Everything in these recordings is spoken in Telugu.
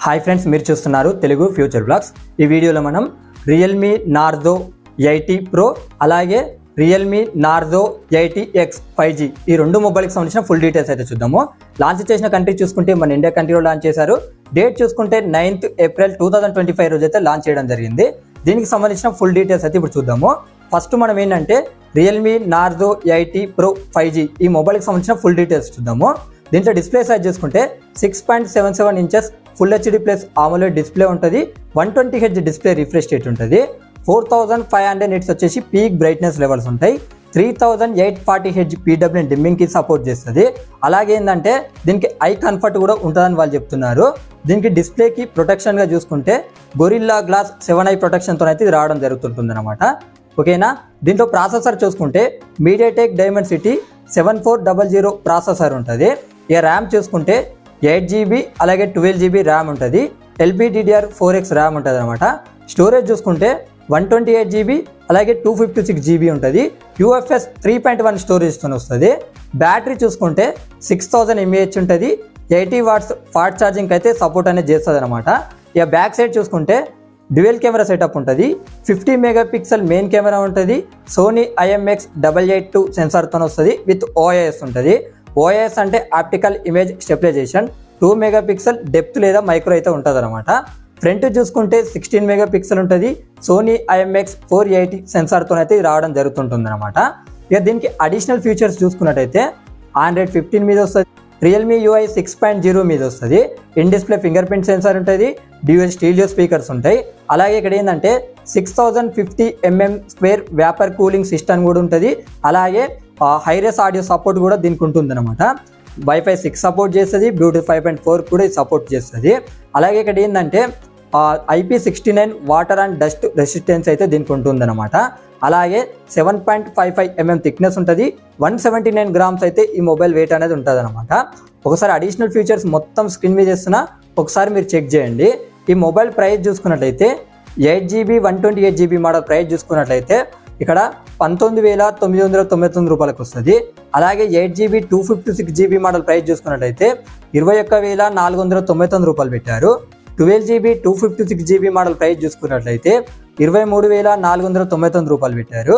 హాయ్ ఫ్రెండ్స్, మీరు చూస్తున్నారు తెలుగు ఫ్యూచర్ బ్లాగ్స్. ఈ వీడియోలో మనం రియల్మీ నార్జో 80 ప్రో అలాగే రియల్మీ నార్జో 80X 5G ఈ రెండు మొబైల్కి సంబంధించిన ఫుల్ డీటెయిల్స్ అయితే చూద్దాము. లాంచ్ చేసిన కంట్రీ చూసుకుంటే మన ఇండియా కంట్రీలో లాంచ్ చేశారు. డేట్ చూసుకుంటే 9th April 2025 రోజు అయితే లాంచ్ చేయడం జరిగింది. దీనికి సంబంధించిన ఫుల్ డీటెయిల్స్ అయితే ఇప్పుడు చూద్దాము. ఫస్ట్ మనం ఏంటంటే రియల్మీ నార్జో 80 ప్రో 5G ఈ మొబైల్కి సంబంధించిన ఫుల్ డీటెయిల్స్ చూద్దాము. దీంట్లో డిస్ప్లే సైజ్ చూసుకుంటే 6.77 inches full HD plus AMOLED display ఉంటుంది. 120Hz డిస్ప్లే రిఫ్రెష్ రేట్ ఉంటుంది. 4500 నిట్స్ వచ్చేసి పీక్ బ్రైట్నెస్ లెవెల్స్ ఉంటాయి. 3840Hz PWM డిమ్మింగ్ కి సపోర్ట్ చేస్తుంది. అలాగే ఏంటంటే దీనికి ఐ కంఫర్ట్ కూడా ఉంటుందని వాళ్ళు చెప్తున్నారు. దీనికి డిస్ప్లేకి ప్రొటెక్షన్గా చూసుకుంటే గొరిల్లా గ్లాస్ 7i ప్రొటెక్షన్తో అయితే ఇది రావడం జరుగుతుంటుంది అనమాట. ఓకేనా. దీంట్లో ప్రాసెసర్ చూసుకుంటే మీడియాటెక్ డైమెన్సిటీ 7400 ప్రాసెసర్ ఉంటుంది. ఇక ర్యామ్ చూసుకుంటే 8GB అలాగే 12GB ర్యామ్ ఉంటుంది. LPDDR4X ర్యామ్ ఉంటుంది అనమాట. స్టోరేజ్ చూసుకుంటే 128GB అలాగే 256GB ఉంటుంది. UFS 3.1 స్టోరేజ్తో వస్తుంది. బ్యాటరీ చూసుకుంటే 6000 mAh ఉంటుంది. 80 watts ఫాస్ట్ ఛార్జింగ్ అయితే సపోర్ట్ అనేది చేస్తుంది అనమాట. ఇక బ్యాక్ సైడ్ చూసుకుంటే డ్యూయల్ కెమెరా సెటప్ ఉంటుంది. 50 MP మెయిన్ కెమెరా ఉంటుంది. సోనీ IMX882 సెన్సార్తో వస్తుంది విత్ OIS ఉంటుంది. OIS అంటే optical image stabilisation. 2 MP depth లేదా మైక్రో అయితే ఉంటుంది అనమాట. ఫ్రంట్ చూసుకుంటే 16 MP ఉంటుంది. సోనీ IMX480 సెన్సార్తో అయితే రావడం జరుగుతుంటుంది అనమాట. ఇక దీనికి అడిషనల్ ఫీచర్స్ చూసుకున్నట్టయితే Android 15 మీద వస్తుంది. రియల్మీ UI 6.0 మీద వస్తుంది. In display finger print censor ఉంటుంది. డ్యూయల్ స్టీరియో స్పీకర్స్ ఉంటాయి. అలాగే ఇక్కడ ఏంటంటే 6050 mm square vapour cooling system కూడా ఉంటుంది. అలాగే హైరెస్ ఆడియో సపోర్ట్ కూడా దీనికి ఉంటుంది అనమాట. Wi-Fi 6 సపోర్ట్ చేస్తుంది. Bluetooth 5.4 కూడా సపోర్ట్ చేస్తుంది. అలాగే ఇక్కడ ఏంటంటే IP69 water and dust resistance అయితే దీనికి ఉంటుందన్నమాట. అలాగే 7.55 mm థిక్నెస్ ఉంటుంది. 179 grams అయితే ఈ మొబైల్ వెయిట్ అనేది ఉంటుంది అనమాట. ఒకసారి అడిషనల్ ఫీచర్స్ మొత్తం స్క్రీన్ మీద చేస్తున్నా, ఒకసారి మీరు చెక్ చేయండి. ఈ మొబైల్ ప్రైస్ చూసుకున్నట్లయితే 8GB 128GB మోడల్ ప్రైస్ చూసుకున్నట్లయితే ఇక్కడ 19,999 రూపాయలకు వస్తుంది. అలాగే 8GB 256GB మోడల్ ప్రైస్ చూసుకున్నట్లయితే 21,499 రూపాయలు పెట్టారు. 12GB 256GB మోడల్ ప్రైస్ చూసుకున్నట్లయితే 23,499 రూపాయలు పెట్టారు.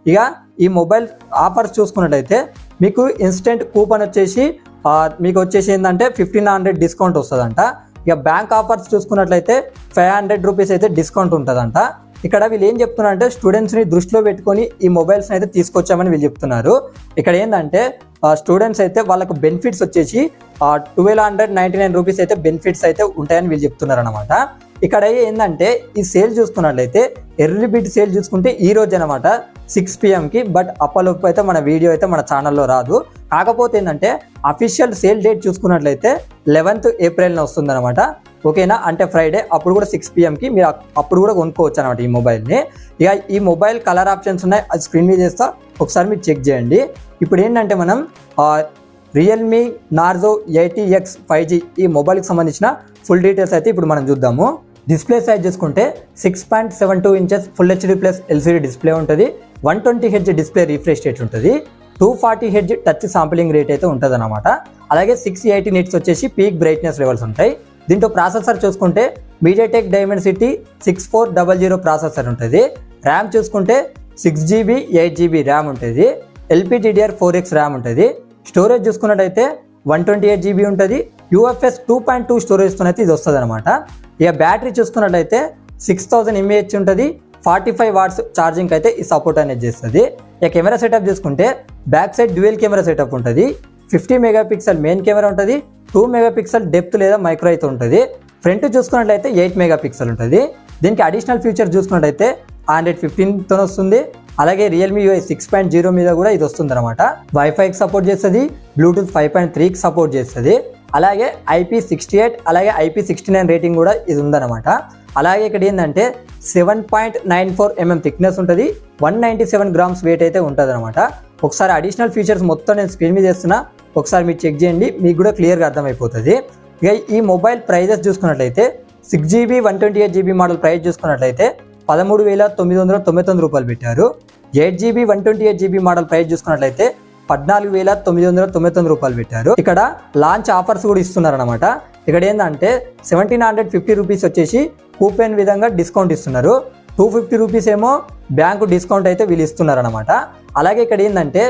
ఇక ఈ మొబైల్ ఆఫర్స్ చూసుకున్నట్లయితే మీకు ఇన్స్టెంట్ కూపన్ వచ్చేసి మీకు వచ్చేసి ఏంటంటే 1500 డిస్కౌంట్ వస్తుందంట. ఇక బ్యాంక్ ఆఫర్స్ చూసుకున్నట్లయితే 500 రూపీస్ అయితే డిస్కౌంట్ ఉంటుందంట. ఇక్కడ వీళ్ళు ఏం చెప్తున్నారంటే స్టూడెంట్స్ని దృష్టిలో పెట్టుకొని ఈ మొబైల్స్ని అయితే తీసుకొచ్చామని వీళ్ళు చెప్తున్నారు. ఇక్కడ ఏంటంటే స్టూడెంట్స్ అయితే వాళ్ళకు బెనిఫిట్స్ వచ్చేసి 1299 రూపీస్ అయితే బెనిఫిట్స్ అయితే ఉంటాయని వీళ్ళు చెప్తున్నారు అనమాట. ఇక్కడ ఏంటంటే ఈ సేల్ చూసుకున్నట్లయితే ఎర్లీ బిడ్ సేల్ చూసుకుంటే ఈ రోజు అనమాట 6 PM బట్ అప్పలోపు అయితే మన వీడియో అయితే మన ఛానల్లో రాదు. కాకపోతే ఏంటంటే అఫీషియల్ సేల్ డేట్ చూసుకున్నట్లయితే 11th April వస్తుంది అనమాట. ఓకేనా. అంటే ఫ్రైడే, అప్పుడు కూడా 6 PM మీరు అప్పుడు కూడా కొనుక్కోవచ్చు అనమాట ఈ మొబైల్ని. ఇక ఈ మొబైల్ కలర్ ఆప్షన్స్ ఉన్నాయి, అది స్క్రీన్ మీద చేస్తా, ఒకసారి మీరు చెక్ చేయండి. ఇప్పుడు ఏంటంటే మనం రియల్మీ నార్జో 80X 5G ఈ మొబైల్కి సంబంధించిన ఫుల్ డీటెయిల్స్ అయితే ఇప్పుడు మనం చూద్దాము. డిస్ప్లే సైజ్ చూసుకుంటే 6.72 inches full HD plus LCD display ఉంటుంది. 120Hz డిస్ప్లే రిఫ్రెష్ రేట్ ఉంటుంది. 240Hz టచ్ సాంప్లింగ్ రేట్ అయితే ఉంటుంది అనమాట. అలాగే 680 నిట్స్ వచ్చేసి పీక్ బ్రైట్నెస్ లెవెల్స్ ఉంటాయి. దీంట్లో ప్రాసెసర్ చూసుకుంటే మీడియాటెక్ డైమెన్సిటీ 6400 ప్రాసెసర్ ఉంటుంది. ర్యామ్ చూసుకుంటే 6GB 8GB ర్యామ్ ఉంటుంది. LPDDR4X ర్యామ్ ఉంటుంది. స్టోరేజ్ చూసుకున్నట్టయితే 128GB ఉంటుంది. UFS 2.2 స్టోరేజ్తో అయితే ఇది వస్తుంది అనమాట. ఇక బ్యాటరీ చూసుకున్నట్లయితే 6000 mAh ఉంటుంది. 45 watts ఛార్జింగ్ అయితే ఈ సపోర్ట్ అనేది చేస్తుంది. ఇక కెమెరా సెటప్ చూసుకుంటే back side dual camera setup ఉంటుంది. 50 MP మెయిన్ కెమెరా ఉంటుంది. 2 MP డెప్త్ లేదా మైక్రో అయితే ఉంటుంది. ఫ్రంట్ చూసుకున్నట్లయితే 8 MP ఉంటుంది. దీనికి అడిషనల్ ఫీచర్ చూసుకున్నట్లయితే Android 15తో వస్తుంది. అలాగే రియల్మీ UI 6.0 మీద కూడా ఇది వస్తుంది అనమాట. Wi-Fiకి సపోర్ట్ చేస్తుంది. Bluetooth 5.3కి సపోర్ట్ చేస్తుంది. అలాగే IP68 అలాగే IP69 రేటింగ్ కూడా ఇది ఉందన్నమాట. అలాగే ఇక్కడ ఏంటంటే 7.94 mm థిక్నెస్ ఉంటుంది. 197 grams వెయిట్ అయితే ఉంటుంది అనమాట. ఒకసారి అడిషనల్ ఫీచర్స్ మొత్తం నేను స్క్రీన్ మీద చేస్తున్నా, ఒకసారి మీరు చెక్ చేయండి, మీకు కూడా క్లియర్గా అర్థమైపోతుంది. ఇక ఈ మొబైల్ ప్రైజెస్ చూసుకున్నట్లయితే 6GB 128GB మోడల్ ప్రైస్ చూసుకున్నట్లయితే 13,999 రూపాయలు పెట్టారు. 8GB 128GB మోడల్ ప్రైస్ చూసుకున్నట్లయితే 14,999 రూపాయలు పెట్టారు. ఇక్కడ లాంచ్ ఆఫర్స్ కూడా ఇస్తున్నారు అనమాట. ఇక్కడ ఏంటంటే 1750 రూపీస్ వచ్చేసి కూపెన్ విధంగా డిస్కౌంట్ ఇస్తున్నారు. 250 రూపీస్ ఏమో బ్యాంకు డిస్కౌంట్ అయితే వీళ్ళు ఇస్తున్నారు అనమాట. అలాగే ఇక్కడ ఏంటంటే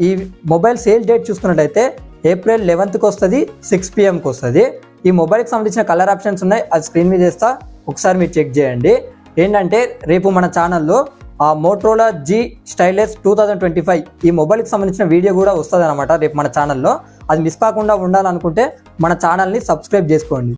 ఈ మొబైల్ సేల్ డేట్ చూసుకున్నట్టయితే April 11th వస్తుంది, 6 PM వస్తుంది. ఈ మొబైల్కి సంబంధించిన కలర్ ఆప్షన్స్ ఉన్నాయి, అది స్క్రీన్ మీద చేస్తా, ఒకసారి మీరు చెక్ చేయండి. ఏంటంటే రేపు మన ఛానల్లో మోటరోలా G Stylus 2025 ఈ మొబైల్కి సంబంధించిన వీడియో కూడా వస్తుంది అనమాట రేపు మన ఛానల్లో. అది మిస్ కాకుండా ఉండాలనుకుంటే మన ఛానల్ని సబ్స్క్రైబ్ చేసుకోండి.